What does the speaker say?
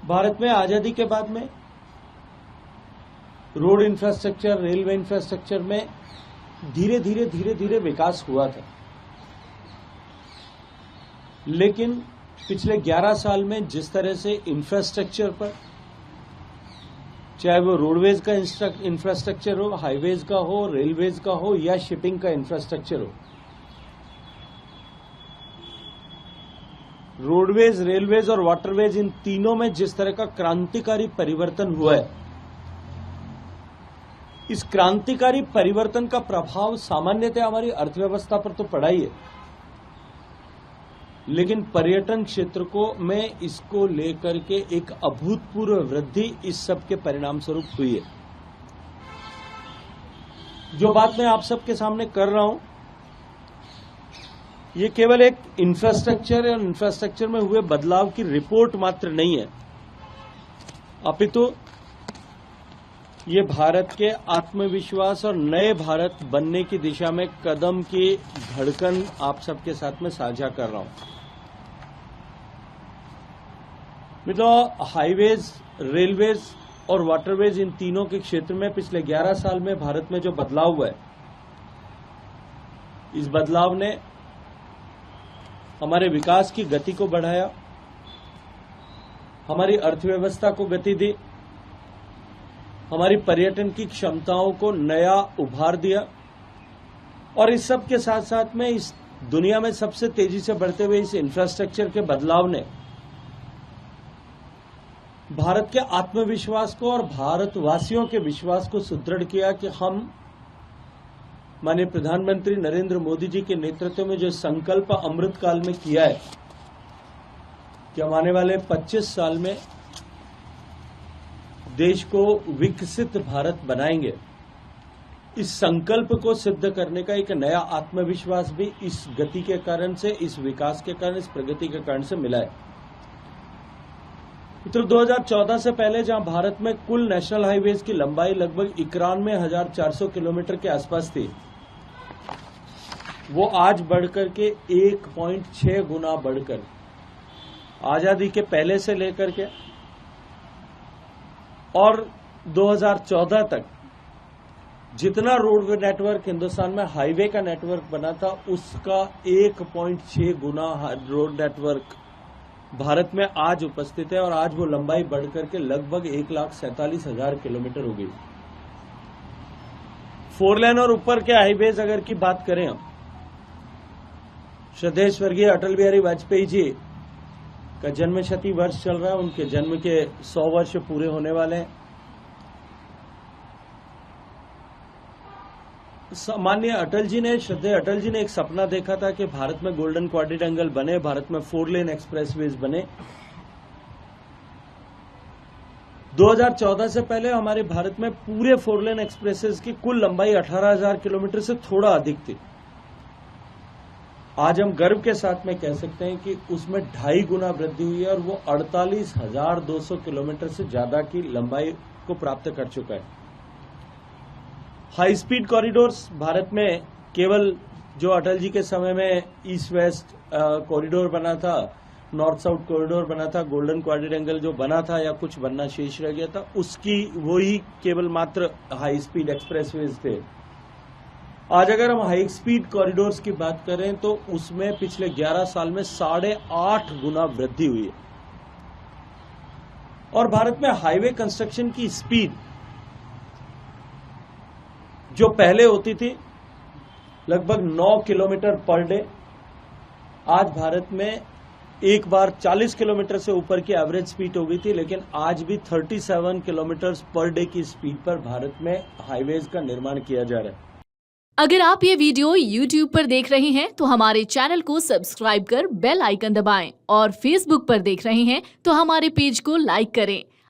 भारत में आजादी के बाद में रोड इंफ्रास्ट्रक्चर, रेलवे इंफ्रास्ट्रक्चर में धीरे धीरे विकास हुआ था। लेकिन पिछले 11 साल में जिस तरह से इंफ्रास्ट्रक्चर पर, चाहे वो रोडवेज का इंफ्रास्ट्रक्चर हो, हाईवेज का हो, रेलवेज का हो या शिपिंग का इंफ्रास्ट्रक्चर हो, रोडवेज, रेलवेज और वाटरवेज, इन तीनों में जिस तरह का क्रांतिकारी परिवर्तन हुआ है, इस क्रांतिकारी परिवर्तन का प्रभाव सामान्यतः हमारी अर्थव्यवस्था पर तो पड़ा ही है, लेकिन पर्यटन क्षेत्र को में इसको लेकर के एक अभूतपूर्व वृद्धि इस सब के परिणाम स्वरूप हुई है। जो बात मैं आप सबके सामने कर रहा हूं, ये केवल एक इंफ्रास्ट्रक्चर और इंफ्रास्ट्रक्चर में हुए बदलाव की रिपोर्ट मात्र नहीं है, अपितु ये भारत के आत्मविश्वास और नए भारत बनने की दिशा में कदम की धड़कन आप सबके साथ में साझा कर रहा हूं। मित्रों, हाईवेज, रेलवेज और वाटरवेज, इन तीनों के क्षेत्र में पिछले 11 साल में भारत में जो बदलाव हुआ है, इस बदलाव ने हमारे विकास की गति को बढ़ाया, हमारी अर्थव्यवस्था को गति दी, हमारी पर्यटन की क्षमताओं को नया उभार दिया और इस सब के साथ साथ में इस दुनिया में सबसे तेजी से बढ़ते हुए इस इंफ्रास्ट्रक्चर के बदलाव ने भारत के आत्मविश्वास को और भारतवासियों के विश्वास को सुदृढ़ किया कि हम माननीय प्रधानमंत्री नरेंद्र मोदी जी के नेतृत्व में जो संकल्प अमृत काल में किया है कि हम आने वाले 25 साल में देश को विकसित भारत बनाएंगे, इस संकल्प को सिद्ध करने का एक नया आत्मविश्वास भी इस गति के कारण से, इस विकास के कारण, इस प्रगति के कारण से मिला है। मित्रों, 2014 से पहले जहां भारत में कुल नेशनल हाईवेज की लंबाई लगभग 91,400 किलोमीटर के आसपास थी, वो आज बढ़कर के 1.6 गुना बढ़कर आजादी के पहले से लेकर के और 2014 तक जितना रोड नेटवर्क हिंदुस्तान में हाईवे का नेटवर्क बना था, उसका 1.6 गुना रोड नेटवर्क भारत में आज उपस्थित है और आज वो लंबाई बढ़कर के लगभग 1,47,000 किलोमीटर हो गई। 4 लेन और ऊपर के हाईवेज अगर की बात करें हम, श्रद्धेय स्वर्गीय अटल बिहारी वाजपेयी जी का जन्म शती वर्ष चल रहा है, उनके जन्म के 100 वर्ष पूरे होने वाले हैं। माननीय अटल जी ने, श्रद्धेय अटल जी ने एक सपना देखा था कि भारत में गोल्डन क्वाड्रिलेटरल बने, भारत में 4 लेन एक्सप्रेसवेज बने। 2014 से पहले हमारे भारत में पूरे 4 लेन एक्सप्रेसेस की कुल लंबाई 18,000 किलोमीटर से थोड़ा अधिक थी। आज हम गर्व के साथ में कह सकते हैं कि उसमें 2.5 गुना वृद्धि हुई है और वो 48,200 किलोमीटर से ज्यादा की लंबाई को प्राप्त कर चुका है। हाई स्पीड कॉरिडोर्स भारत में केवल जो अटल जी के समय में ईस्ट वेस्ट कॉरिडोर बना था, नॉर्थ साउथ कॉरिडोर बना था, गोल्डन क्वाड्रिलेटरल जो बना था या कुछ बनना शेष रह गया था, उसकी वही केवल मात्र हाई स्पीड एक्सप्रेसवेज थे। आज अगर हम हाई स्पीड कॉरिडोर्स की बात करें तो उसमें पिछले 11 साल में 8.5 गुना वृद्धि हुई है और भारत में हाईवे कंस्ट्रक्शन की स्पीड जो पहले होती थी लगभग 9 किलोमीटर पर डे, आज भारत में एक बार 40 किलोमीटर से ऊपर की एवरेज स्पीड हो गई थी, लेकिन आज भी 37 किलोमीटर पर डे की स्पीड पर भारत में हाईवेज का निर्माण किया जा रहा है। अगर आप ये वीडियो YouTube पर देख रहे हैं तो हमारे चैनल को सब्सक्राइब कर बेल आइकन दबाएं और Facebook पर देख रहे हैं तो हमारे पेज को लाइक करें।